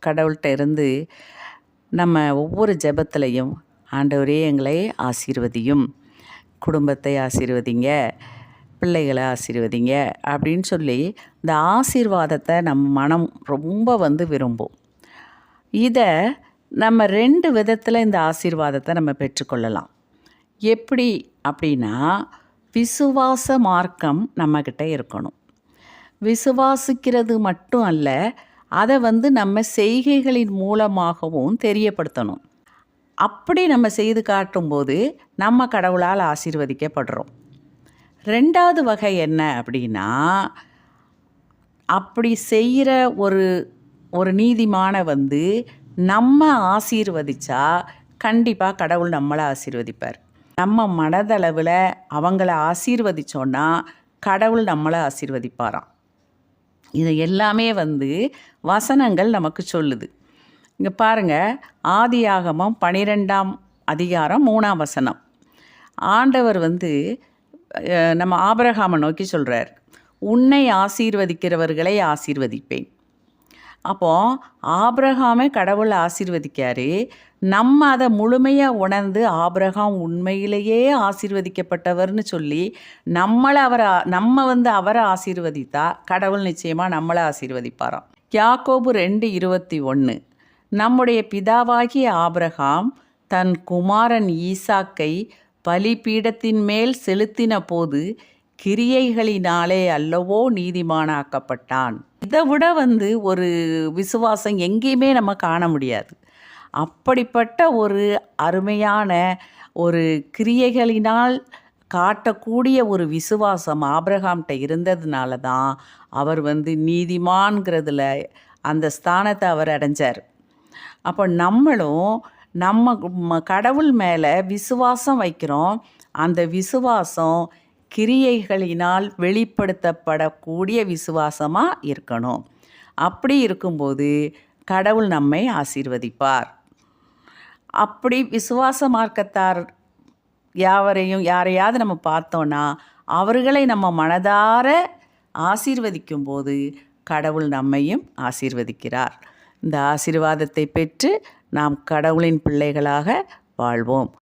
கடவுள்கிட்ட இருந்து நம்ம ஒவ்வொரு ஜெபத்துலையும் ஆண்டவரே எங்களை ஆசீர்வதியும், குடும்பத்தை ஆசீர்வதிங்க, பிள்ளைகளை ஆசீர்வதிங்க அப்படின்னு சொல்லி இந்த ஆசீர்வாதத்தை நம்ம மனம் ரொம்ப விரும்பும். இதை நம்ம 2 விதத்தில் இந்த ஆசீர்வாதத்தை நம்ம பெற்றுக்கொள்ளலாம். எப்படி அப்படின்னா, விசுவாச மார்க்கம் நம்மக்கிட்ட இருக்கணும். விசுவாசிக்கிறது மட்டும் அல்ல, அதை நம்ம செய்கைகளின் மூலமாகவும் தெரியப்படுத்தணும். அப்படி நம்ம செய்து காட்டும்போது நம்ம கடவுளால் ஆசீர்வதிக்கப்படுறோம். 2வது வகை என்ன அப்படின்னா, அப்படி செய்கிற ஒரு நீதிமான நம்ம ஆசீர்வதித்தா கண்டிப்பாக கடவுள் நம்மளை ஆசீர்வதிப்பார். நம்ம மனதளவில் அவங்கள ஆசீர்வதித்தோன்னா கடவுள் நம்மளை ஆசீர்வதிப்பாராம். இது எல்லாமே வசனங்கள் நமக்கு சொல்லுது. இங்கே பாருங்கள், ஆதியாகமம் 12ஆம் அதிகாரம் 3ஆம் வசனம். ஆண்டவர் நம்ம ஆபிரகாமை நோக்கி சொல்கிறார், உன்னை ஆசீர்வதிக்கிறவர்களை ஆசீர்வதிப்பேன். அப்போது ஆபிரகாமை கடவுள் ஆசீர்வதிக்காரு. நம்ம அதை முழுமையாக உணர்ந்து ஆபிரகாம் உண்மையிலேயே ஆசீர்வதிக்கப்பட்டவர்னு சொல்லி நம்ம அவரை ஆசீர்வதித்தா கடவுள் நிச்சயமாக நம்மளை ஆசீர்வதிப்பாராம். யாக்கோபு 2:21, நம்முடைய பிதாவாகிய ஆபிரகாம் தன் குமாரன் ஈசாக்கை பலிபீடத்தின் மேல் செலுத்தின போது கிரியைகளினாலே அல்லவோ நீதிமானாக்கப்பட்டான். இதை விட ஒரு விசுவாசம் எங்கேயுமே நம்ம காண முடியாது. அப்படிப்பட்ட ஒரு அருமையான ஒரு கிரியைகளினால் காட்டக்கூடிய ஒரு விசுவாசம் ஆபிரகாம்கிட்ட இருந்ததுனால தான் அவர் நீதிமான்கிறதுல அந்த ஸ்தானத்தை அவர் அடைஞ்சார். அப்போ நம்மளும் நம்ம கடவுள் மேலே விசுவாசம் வைக்கிறோம். அந்த விசுவாசம் கிரியைகளினால் வெளிப்படுத்தப்படக்கூடிய விசுவாசமாக இருக்கணும். அப்படி இருக்கும்போது கடவுள் நம்மை ஆசீர்வதிப்பார். அப்படி விசுவாச மார்க்கத்தார் யாரையாவது நம்ம பார்த்தோன்னா அவர்களை நம்ம மனதார ஆசீர்வதிக்கும்போது கடவுள் நம்மையும் ஆசீர்வதிக்கிறார். இந்த ஆசீர்வாதத்தை பெற்று நாம் கடவுளின் பிள்ளைகளாக வாழ்வோம்.